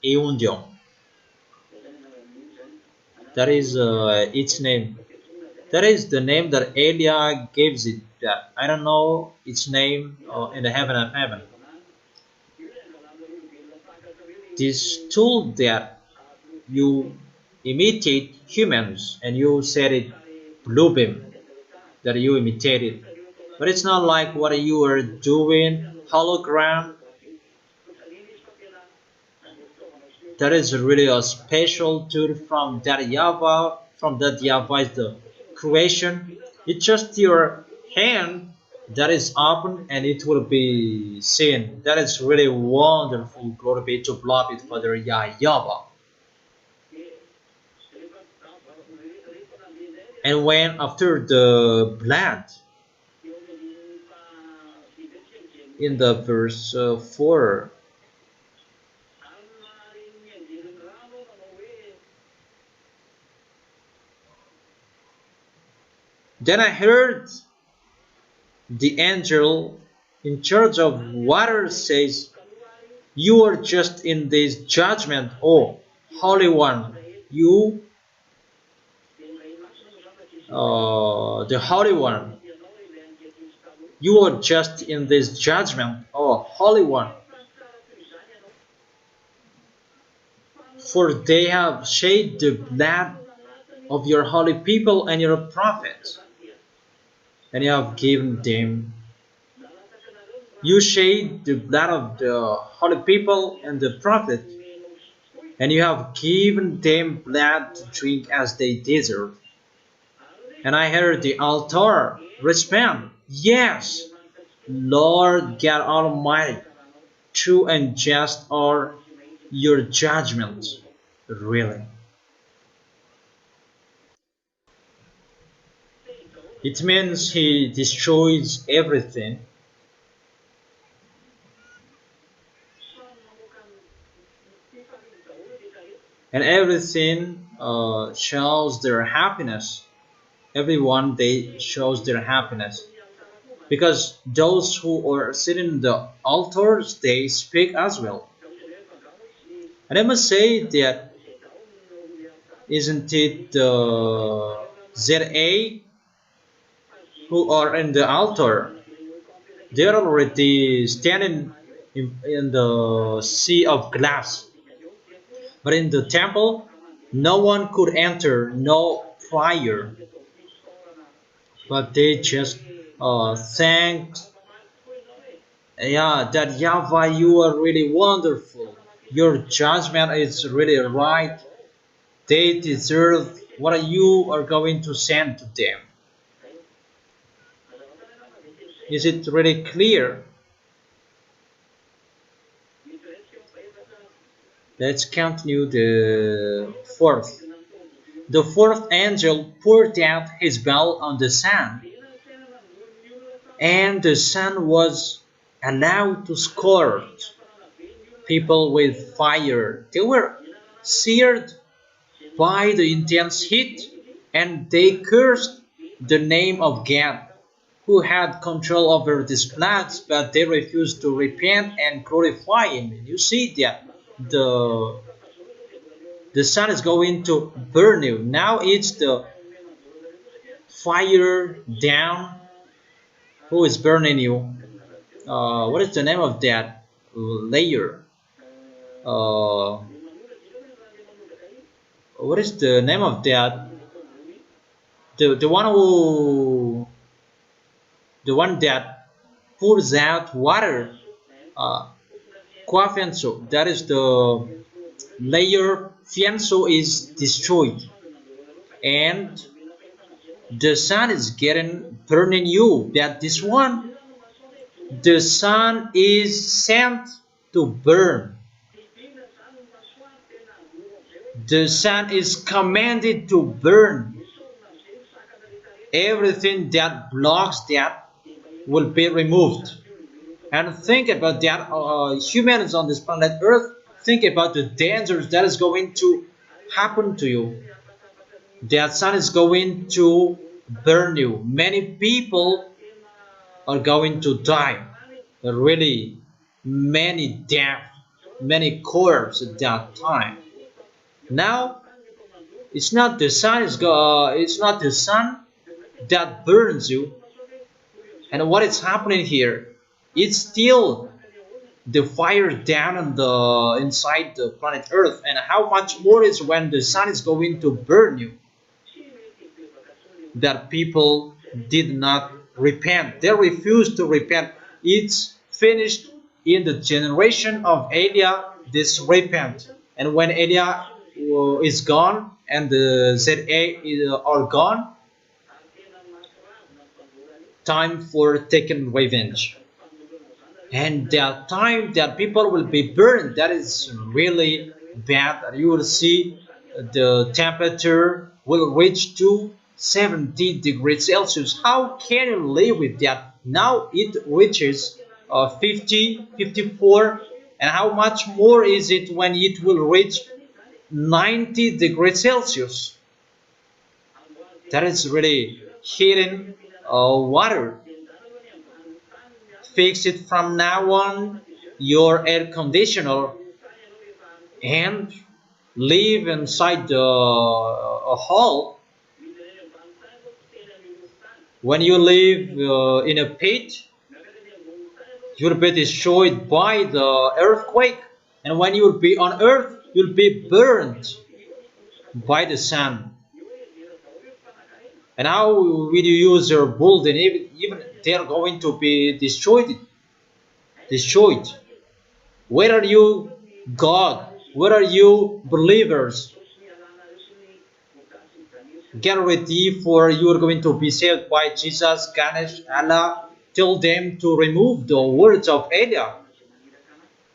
Eondium. That is its name. That is the name that Elia gives it. That I don't know its name in the heaven of heaven. This tool that you imitate humans and you said it blue beam, that you imitated, but it's not like what you are doing hologram. That is really a special tool from that YAHVAH. From that YAHVAH is the creation. It's just your hand that is open and it will be seen. That is really wonderful. Glory be to beloved Father YAHVAH. And when after the blood, in the verse 4, then I heard the angel in charge of water says, "You are just in this judgment, O Holy One, you, the Holy One. You are just in this judgment, O Holy One. For they have shed the blood of your holy people and your prophets, and you have given them. You shed the blood of the holy people and the prophet, and you have given them blood to drink as they deserve." And I heard the altar respond, "Yes, Lord God Almighty, true and just are your judgment, really. It means he destroys everything, and everything shows their happiness. Everyone they shows their happiness because those who are sitting in the altars they speak as well. And I must say that isn't it the ZA who are in the altar? They're already standing in the sea of glass. But in the temple, no one could enter, no prior. But they just thanked, yeah, that Yahweh, you are really wonderful. Your judgment is really right. They deserve what you are going to send to them. Is it really clear? Let's continue the fourth. The fourth angel poured out his bowl on the sun, and the sun was allowed to scorch people with fire. They were seared by the intense heat, and they cursed the name of God, who had control over these plants, but they refused to repent and glorify Him. You see that the sun is going to burn you. Now it's the fire down who is burning you. What is the name of that layer? What is the name of that? The one who the one that pours out water. Quafianso. That is the layer. Fianso is destroyed, and the sun is getting burning you. That this one, the sun is sent to burn. The sun is commanded to burn. Everything that blocks that will be removed. And think about that, humans on this planet Earth, think about the dangers that is going to happen to you. That sun is going to burn you. Many people are going to die. Really, many death, many corpses at that time. Now, it's not the sun it's not the sun that burns you. And what is happening here? It's still the fire down on the inside the planet Earth, and how much more is when the sun is going to burn you. That people did not repent. They refused to repent. It's finished in the generation of Elia, this repent. And when Elia is gone and the ZA are gone, time for taking revenge. And the time that people will be burned, that is really bad. You will see the temperature will reach to 70 degrees Celsius. How can you live with that? Now it reaches 50, 54, and how much more is it when it will reach 90 degrees Celsius? That is really heating water. Fix it from now on, your air conditioner, and live inside the hall. When you live in a pit, you'll be destroyed by the earthquake, and when you'll be on earth, you'll be burned by the sun. And how will you use your building? Even they're going to be destroyed. Destroyed. Where are you, God? Where are you, believers? Get ready, for you are going to be saved by Jesus, Ganesh, Allah. Tell them to remove the words of Elia.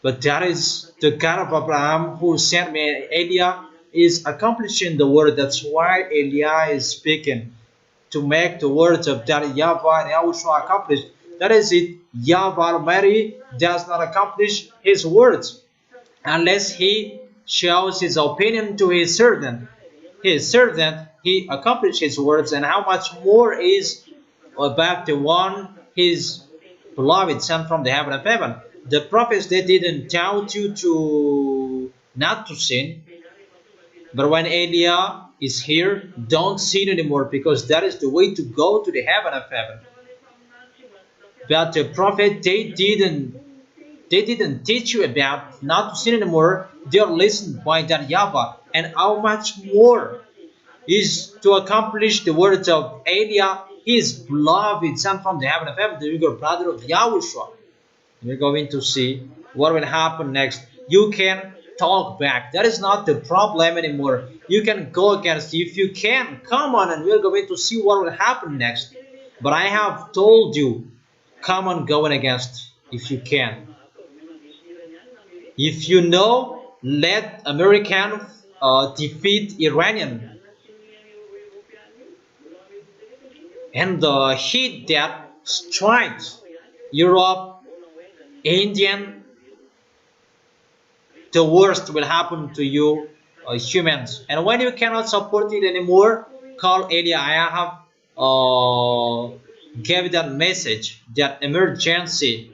But that is the God of Abraham who sent me. Eliah is accomplishing the word. That's why Eliah is speaking to make the words of that YAHVAH and YAHOSHUAH accomplish. That is it. YAHVAH Almighty does not accomplish his words unless he shows his opinion to his servant. His servant, he accomplished his words, and how much more is about the one his beloved sent from the heaven of heaven. The prophets, they didn't tell you to not to sin, but when Eliah is here, don't sin anymore, because that is the way to go to the heaven of heaven. But the prophet, they didn't teach you about not to sin anymore. They are listened by that YAHVAH, and how much more is to accomplish the words of Eliah, his beloved son from the heaven of heaven, the younger brother of YAHOSHUAH. We're going to see what will happen next. You can talk back. That is not the problem anymore. You can go against. If you can, come on, and we're going to see what will happen next. But I have told you, come on, going against if you can. If you know, let American defeat Iranian, and the heat that strikes Europe, Indian, the worst will happen to you humans. And when you cannot support it anymore, call Eliah. I have gave that message, that emergency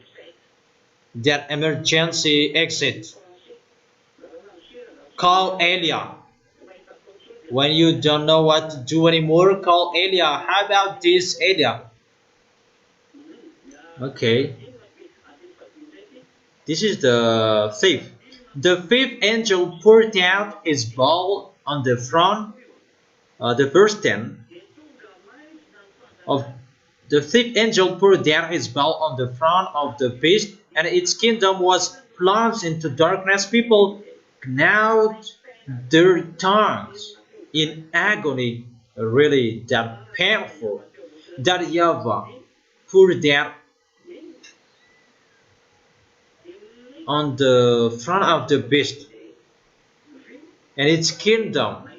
exit. Call Eliah. When you don't know what to do anymore, call Eliah. How about this, Eliah? Okay. This is the fifth. The fifth angel poured out his bowl on the front, the verse 10 of the fifth angel poured out his bowl on the front of the beast, and its kingdom was plunged into darkness. People gnawed their tongues in agony, really that painful. That YAHVAH poured out on the front of the beast and its kingdom.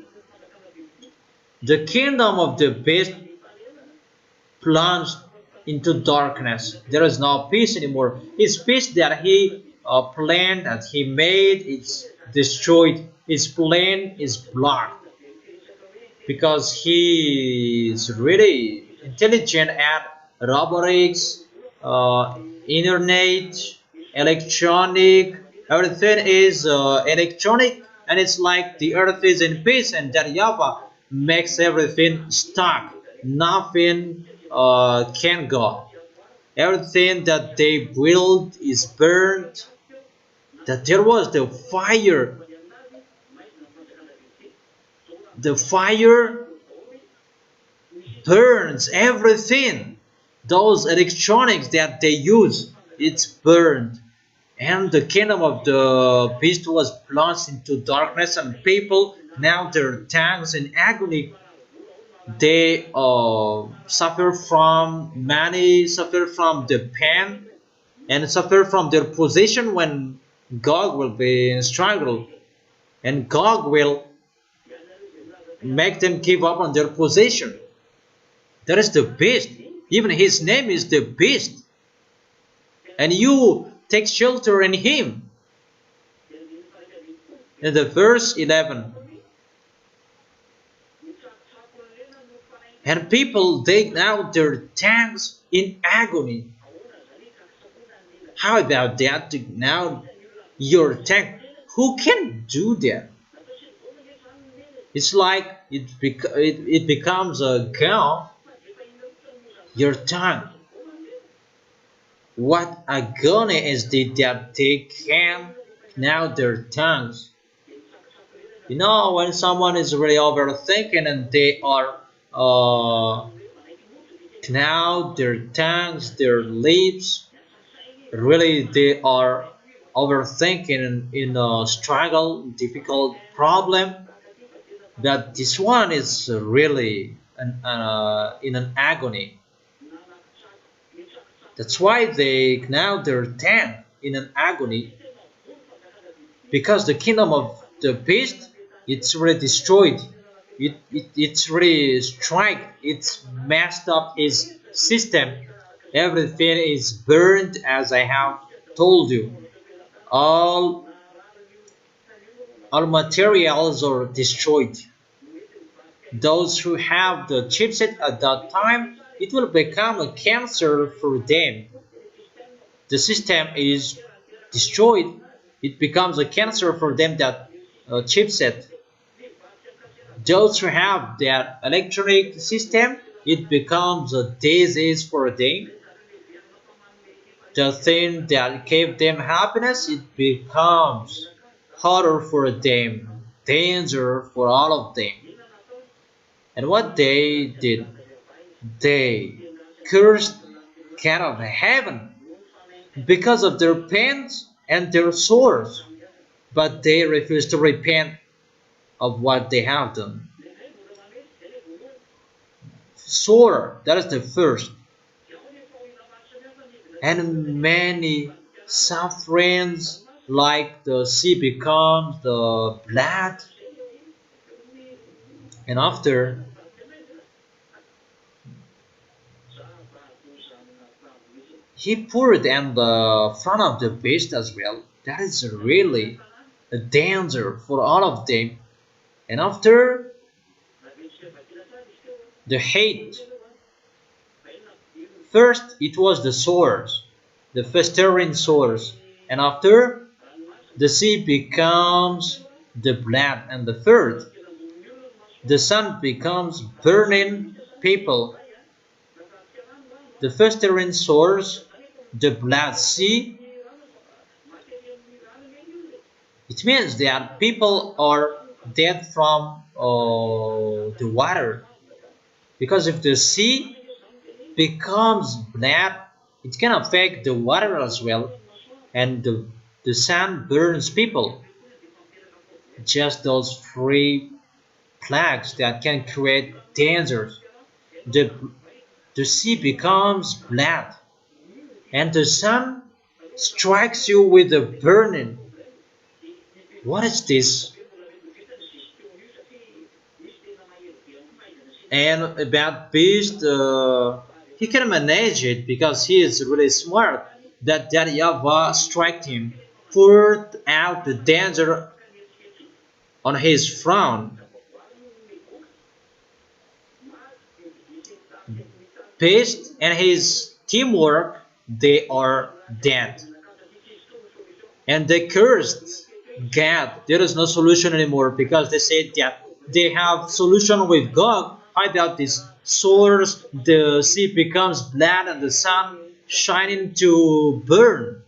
The kingdom of the beast plunged into darkness. There is no peace anymore. His peace that he planned, that he made, it's destroyed. His plan is blocked because he is really intelligent at robotics, internet, electronic. Everything is electronic, and it's like the earth is in peace, and that YAHVAH makes everything stuck. Nothing can go. Everything that they build is burned. That there was the fire. The fire burns everything. Those electronics that they use, it's burned. And the kingdom of the beast was plunged into darkness, and people now their tongues in agony. They suffer from many, suffer from the pain, and suffer from their position when God will be in struggle, and God will make them give up on their position. That is the beast. Even his name is the beast, and you take shelter in him. In the verse 11, and people dig out their tongues in agony. How about that? Dig now your tongue. Who can do that? It's like it becomes a gun. Your tongue. What agony is it that they can now their tongues? You know, when someone is really overthinking and they are now their tongues, their lips, really they are overthinking in a struggle, difficult problem. But this one is really in an agony. That's why they now their tongue in an agony. because the kingdom of the beast, it's really destroyed. It's really strike. It's messed up his system. Everything is burned, as I have told you. All all materials are destroyed. Those who have the chipset at that time, it will become a cancer for them. The system is destroyed. It becomes a cancer for them, that chipset. Those who have that electronic system, it becomes a disease for them. The thing that gave them happiness, it becomes harder for them, danger for all of them. And what they did, they cursed God of heaven because of their pains and their sores, but they refused to repent of what they have done. Sore, that is the first. And many sufferings, like the sea becomes the blood, and after he poured in the front of the beast as well. That is really a danger for all of them. And after the hate, first it was the sores, the festering sores, and after the sea becomes the blood, and the third, the sun becomes burning people, the festering sores, the blood sea. It means that people are dead from the water, because if the sea becomes blood, it can affect the water as well, and the sun burns people. Just those three plagues that can create dangers. The, the sea becomes blood, and the sun strikes you with a burning. What is this? And about beast, he can manage it because he is really smart. That YAHVAH struck him, poured out the danger on his front. Beast and his teamwork, they are dead. And they cursed God. There is no solution anymore, because they said that they have solution with God. How about this source? The sea becomes blood and the sun shining to burn.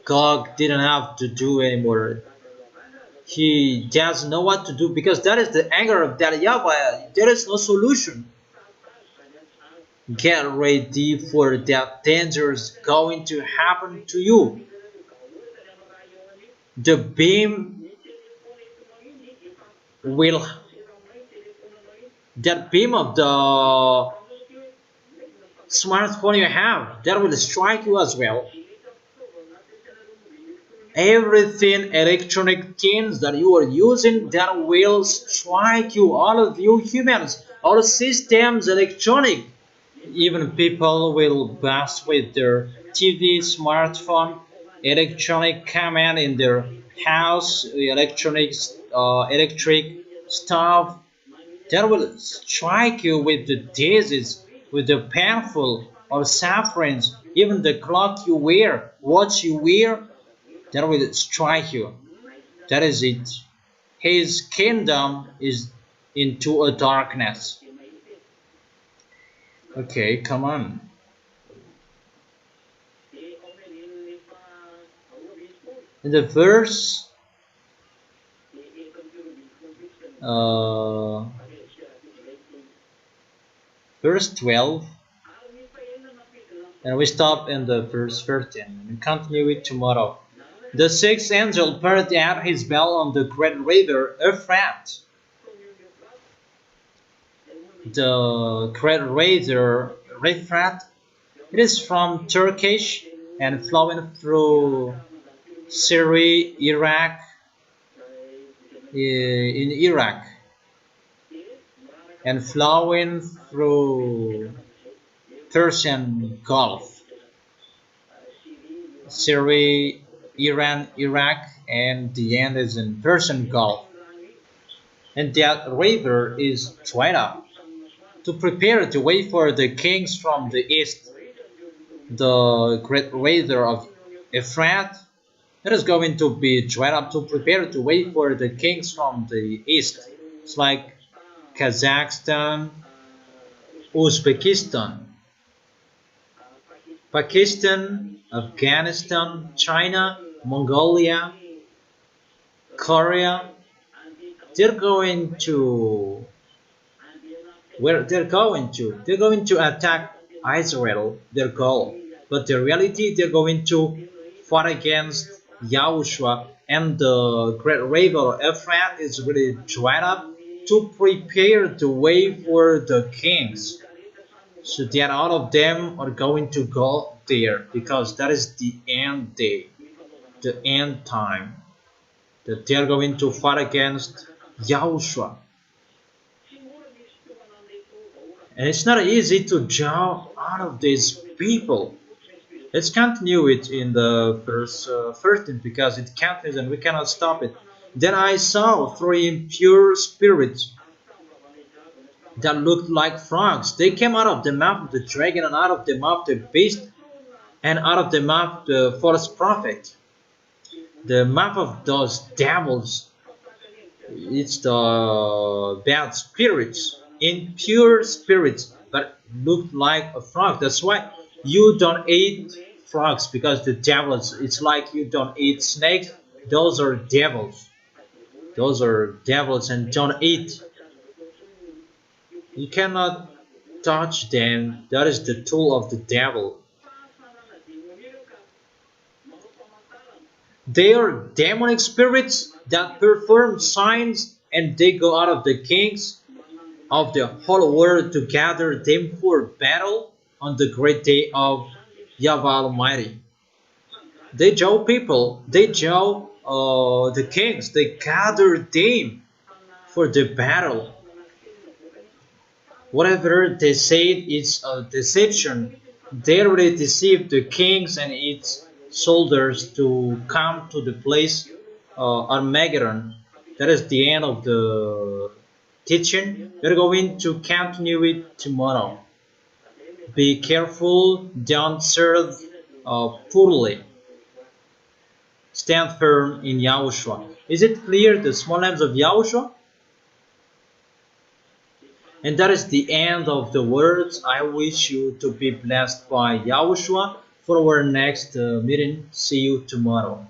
God didn't have to do anymore. He doesn't know what to do, because that is the anger of that YAHVAH. There is no solution. Get ready for that dangers going to happen to you. The beam will, that beam of the smartphone you have, that will strike you as well. Everything electronic things that you are using, that will strike you. All of you humans, all systems electronic. Even people will bust with their TV, smartphone, electronic command in their house, electric stuff. That will strike you with the disease, with the painful or sufferings. Even the clock you wear, watch you wear, that will strike you. That is it. His kingdom is into a darkness. Okay, come on. In the verse verse 12, and we stop in the verse 13. We continue it tomorrow. The sixth angel poured out his bell on the great river Euphrates. The great river Euphrates, it is from Turkish and flowing through Syria, Iraq, in Iraq, and flowing through Persian Gulf. Syria, Iran, Iraq, and the end is in Persian Gulf. And that river is dried up to prepare the way for the kings from the east. The great river of Euphrates, that is going to be dried up to prepare the way for the kings from the east. It's like Kazakhstan, Uzbekistan, Pakistan, Afghanistan, China, Mongolia, Korea. They're going to where they're going to. They're going to attack Israel, their goal. But the reality, they're going to fight against Yahushua, and the great river Euphrates is really dried up to prepare the way for the kings. So that all of them are going to go there because that is the end day, the end time. That they are going to fight against Yahushua. And it's not easy to jump out of these people. Let's continue it in the verse 13 because it continues and we cannot stop it. Then I saw three impure spirits that looked like frogs. They came out of the mouth of the dragon and out of the mouth of the beast and out of the mouth of the false prophet. The mouth of those devils, it's the bad spirits, impure spirits, but look like a frog. That's why you don't eat frogs, because the devils, it's like you don't eat snakes. Those are devils. Those are devils and don't eat. You cannot touch them. That is the tool of the devil. They are demonic spirits that perform signs, and they go out of the kings of the whole world to gather them for battle on the great day of YAHVAH Almighty. They jaw people, they jaw the kings, they gather them for the battle. Whatever they said is a deception. They already deceived the kings and its soldiers to come to the place Armageddon. That is the end of the teaching. We're going to continue it tomorrow. Be careful, don't serve poorly. Stand firm in Yahushua. Is it clear, the small names of Yahushua? And that is the end of the words. I wish you to be blessed by Yahushua. For our next meeting, see you tomorrow.